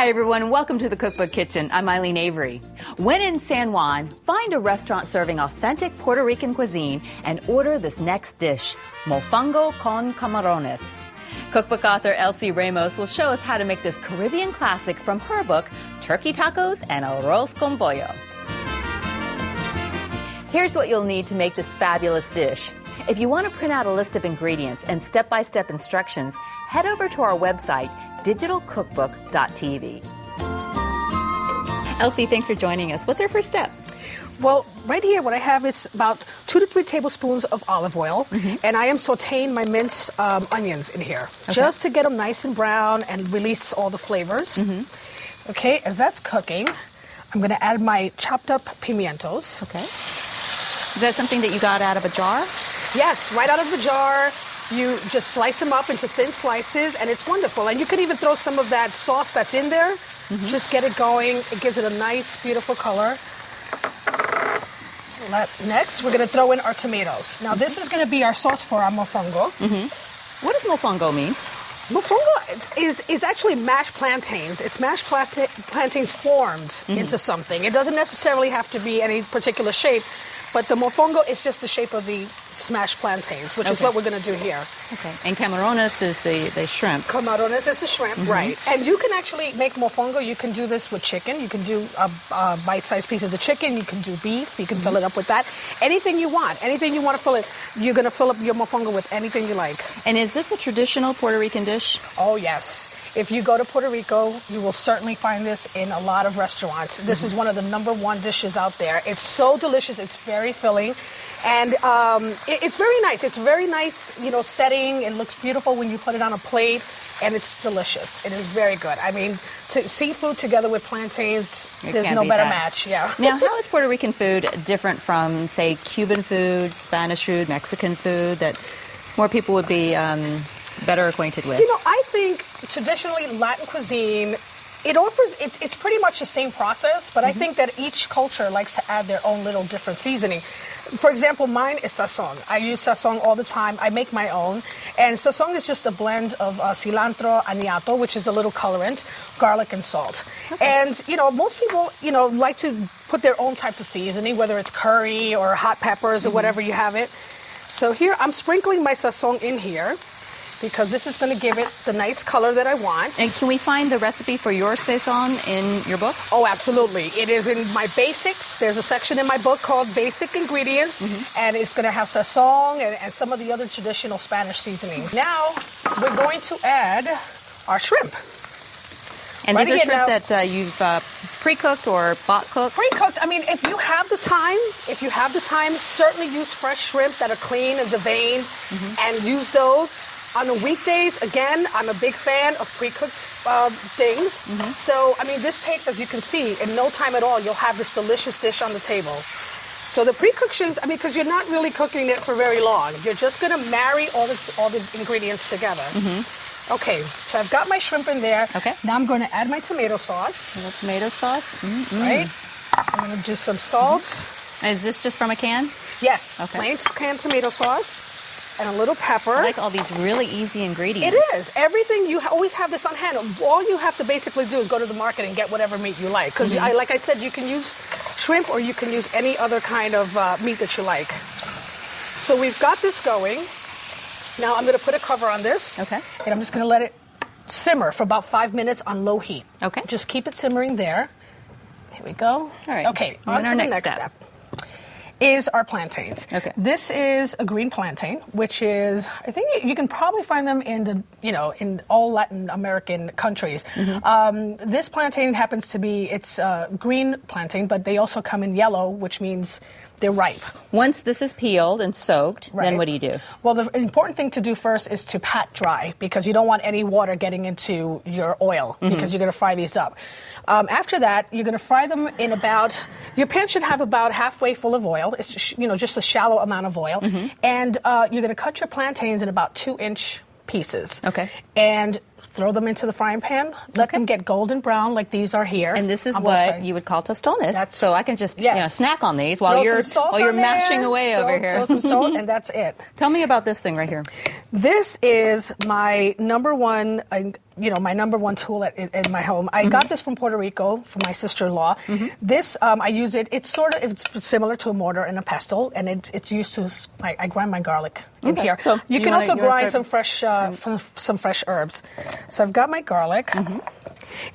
Hi, everyone. Welcome to the Cookbook Kitchen. I'm Eileen Avery. When in San Juan, find a restaurant serving authentic Puerto Rican cuisine and order this next dish, Mofongo con camarones. Cookbook author Elsie Ramos will show us how to make this Caribbean classic from her book, Turkey Tacos and Arroz con Pollo. Here's what you'll need to make this fabulous dish. If you want to print out a list of ingredients and step-by-step instructions, head over to our website, digitalcookbook.tv. Elsie, thanks for joining us. What's our first step? Well, right here what I have is about 2 to 3 tablespoons of olive oil, and I am sauteing my minced onions in here, just to get them nice and brown and release all the flavors. Okay, as that's cooking, I'm going to add my chopped up pimientos. Okay. Is that something that you got out of a jar? Yes, right out of the jar. You just slice them up into thin slices, and it's wonderful. And you can even throw some of that sauce that's in there. Just get it going. It gives it a nice, beautiful color. Next, we're going to throw in our tomatoes. Now, this is going to be our sauce for our mofongo. What does mofongo mean? Mofongo is actually mashed plantains. It's mashed plantains formed into something. It doesn't necessarily have to be any particular shape, but the mofongo is just the shape of the smashed plantains, which is what we're going to do here. Okay. And camarones is the shrimp. Camarones is the shrimp, right. And you can actually make mofongo. You can do this with chicken. You can do bite-sized pieces of chicken. You can do beef. You can fill it up with that. Anything you want. Anything you want to fill it. You're going to fill up your mofongo with anything you like. And is this a traditional Puerto Rican dish? Oh, yes. If you go to Puerto Rico, you will certainly find this in a lot of restaurants. This is one of the #1 dishes out there. It's so delicious. It's very filling. And it's very nice. It's very nice, you know, setting. It looks beautiful when you put it on a plate. And it's delicious. It is very good. I mean, seafood together with plantains, there's no better match. Yeah. Now, how is Puerto Rican food different from, say, Cuban food, Spanish food, Mexican food that more people would be better acquainted with? You know, I think traditionally Latin cuisine, it's pretty much the same process, but I think that each culture likes to add their own little different seasoning. For example, mine is sazon. I use sazon all the time. I make my own. And sazon is just a blend of cilantro, aniato, which is a little colorant, garlic, and salt. And, you know, most people, you know, like to put their own types of seasoning, whether it's curry or hot peppers or whatever you have it. So here, I'm sprinkling my sazon in here, because this is going to give it the nice color that I want. And can we find the recipe for your sazon in your book? Oh, absolutely. It is in my basics. There's a section in my book called Basic Ingredients, and it's going to have sazon and some of the other traditional Spanish seasonings. Now, we're going to add our shrimp. And these are shrimp that you've pre-cooked or bought cooked? Pre-cooked. I mean, if you have the time, certainly use fresh shrimp that are clean and deveined, and use those. On the weekdays, again, I'm a big fan of pre-cooked things. So, I mean, this takes, as you can see, in no time at all, you'll have this delicious dish on the table. So the pre-cooked, I mean, because you're not really cooking it for very long. You're just going to marry all the ingredients together. Okay, so I've got my shrimp in there. Okay. Now I'm going to add my tomato sauce. A little tomato sauce. Right. I'm going to do some salt. And is this just from a can? Yes. Okay. Plain canned tomato sauce. And a little pepper. I like all these really easy ingredients. It is. Everything, you always have this on hand. All you have to basically do is go to the market and get whatever meat you like. Because, like I said, you can use shrimp or you can use any other kind of meat that you like. So we've got this going. Now I'm going to put a cover on this. Okay. And I'm just going to let it simmer for about 5 minutes on low heat. Okay. Just keep it simmering there. Here we go. All right. Okay, on to the next step. Is our plantains. Okay. This is a green plantain, which is, I think you can probably find them in the, you know, in all Latin American countries. This plantain happens to be, it's green plantain, but they also come in yellow, which means they're ripe. Once this is peeled and soaked, then what do you do? Well, the important thing to do first is to pat dry, because you don't want any water getting into your oil, because you're going to fry these up. After that, you're going to fry them in about, your pan should have about halfway full of oil. It's just, you know, just a shallow amount of oil. And you're going to cut your plantains in about 2-inch pieces. Okay. And throw them into the frying pan, let them get golden brown like these are here. And this is what you would call tostones. So I can just snack on these while you're mashing away over here. Throw some salt, and that's it. Tell me about this thing right here. This is my number one, my number one tool in my home. I got this from Puerto Rico from my sister-in-law. This, I use it. It's similar to a mortar and a pestle, and it's used to. I grind my garlic in here. So you can also grind some fresh herbs. So I've got my garlic, and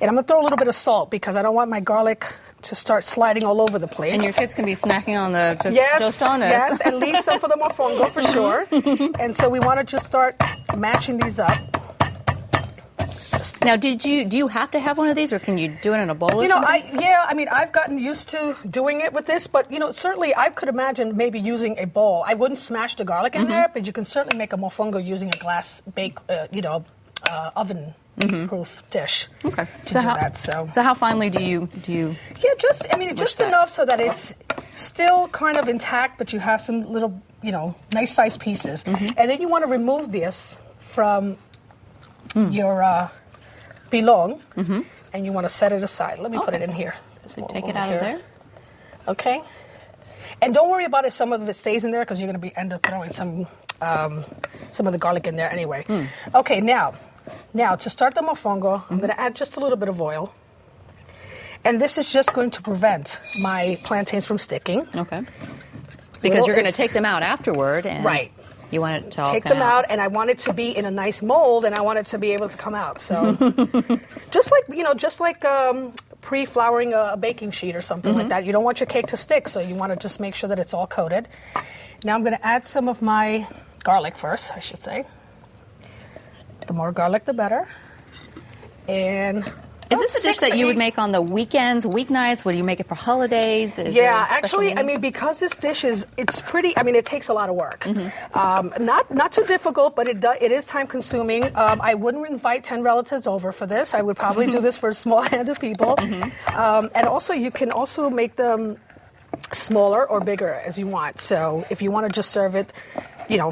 I'm gonna throw a little bit of salt because I don't want my garlic to start sliding all over the place. And your kids can be snacking on the tostones. Yes, and leave some for the mofongo for sure. And so we want to just start mashing these up. Now, do you have to have one of these, or can you do it in a bowl or something? I've gotten used to doing it with this, but certainly I could imagine maybe using a bowl. I wouldn't smash the garlic in there, but you can certainly make a mofongo using a glass oven proof dish. Okay. To do that. So how finely do you? Yeah, just enough so that it's still kind of intact, but you have some little nice sized pieces, and then you want to remove this from your pilon, and you want to set it aside. Let me put it in here. Take it out of there. Okay. And don't worry about if some of it stays in there because you're going to end up throwing some of the garlic in there anyway. Okay, now to start the mofongo, I'm going to add just a little bit of oil. And this is just going to prevent my plantains from sticking. Okay. Because you're going to take them out afterward. And right. You want it to all take them out, and I want it to be in a nice mold, and I want it to be able to come out. So, just like pre-flouring a baking sheet or something like that. You don't want your cake to stick, so you want to just make sure that it's all coated. Now I'm going to add some of my garlic first, I should say. The more garlic, the better. And is this a dish that you would make on the weekends, weeknights? Would you make it for holidays? Actually, because this dish it's pretty. It takes a lot of work. Not too difficult, but it is time consuming. I wouldn't invite 10 relatives over for this. I would probably do this for a small hand of people. And also, you can also make them smaller or bigger as you want. So if you want to just serve it,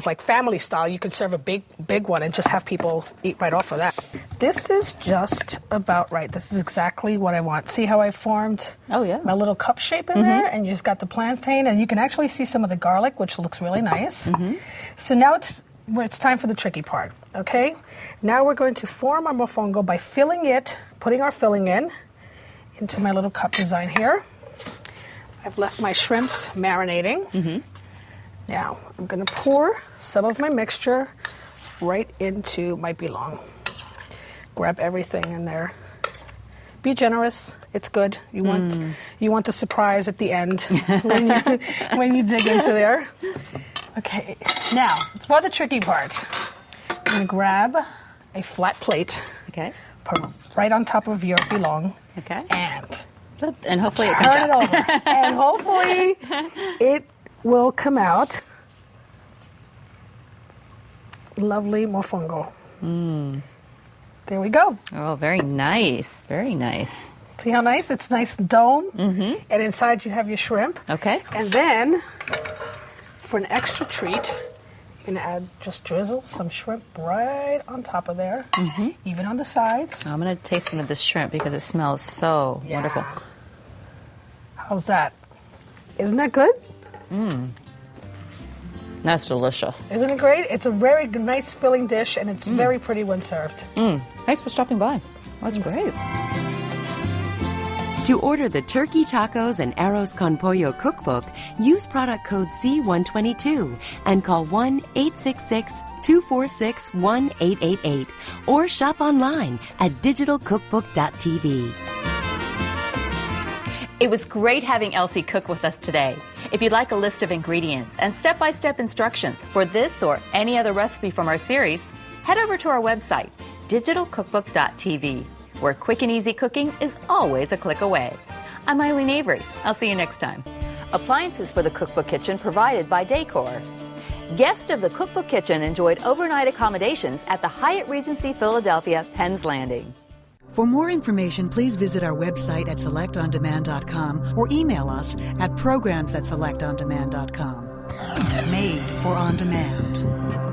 like family style, you could serve a big one and just have people eat right off of that. This is just about right. This is exactly what I want. See how I formed my little cup shape in there? And you just got the plantain, and you can actually see some of the garlic, which looks really nice. So now it's time for the tricky part, okay? Now we're going to form our mofongo by putting our filling into my little cup design here. I've left my shrimps marinating. Now, I'm going to pour some of my mixture right into my pilon. Grab everything in there. Be generous. It's good. You want the surprise at the end when you dig into there. Okay. Now, for the tricky part, I'm going to grab a flat plate. Okay. Put it right on top of your pilon. Okay. And hopefully it comes turn out. it over. And hopefully it will come out. Lovely mofongo. There we go. Oh, very nice. Very nice. See how nice? It's nice dome. And inside you have your shrimp. Okay. And then, for an extra treat, you're going to just drizzle some shrimp right on top of there, even on the sides. I'm going to taste some of this shrimp because it smells so wonderful. How's that? Isn't that good? That's delicious. Isn't it great? It's a very nice filling dish, and it's very pretty when served. Thanks for stopping by. That's great. To order the Turkey Tacos and Arroz con Pollo cookbook, use product code C122 and call 1-866-246-1888 or shop online at digitalcookbook.tv. It was great having Elsie cook with us today. If you'd like a list of ingredients and step-by-step instructions for this or any other recipe from our series, head over to our website, digitalcookbook.tv, where quick and easy cooking is always a click away. I'm Eileen Avery. I'll see you next time. Appliances for the Cookbook Kitchen provided by Decor. Guests of the Cookbook Kitchen enjoyed overnight accommodations at the Hyatt Regency Philadelphia, Penn's Landing. For more information, please visit our website at selectondemand.com or email us at programs@selectondemand.com. Made for on demand.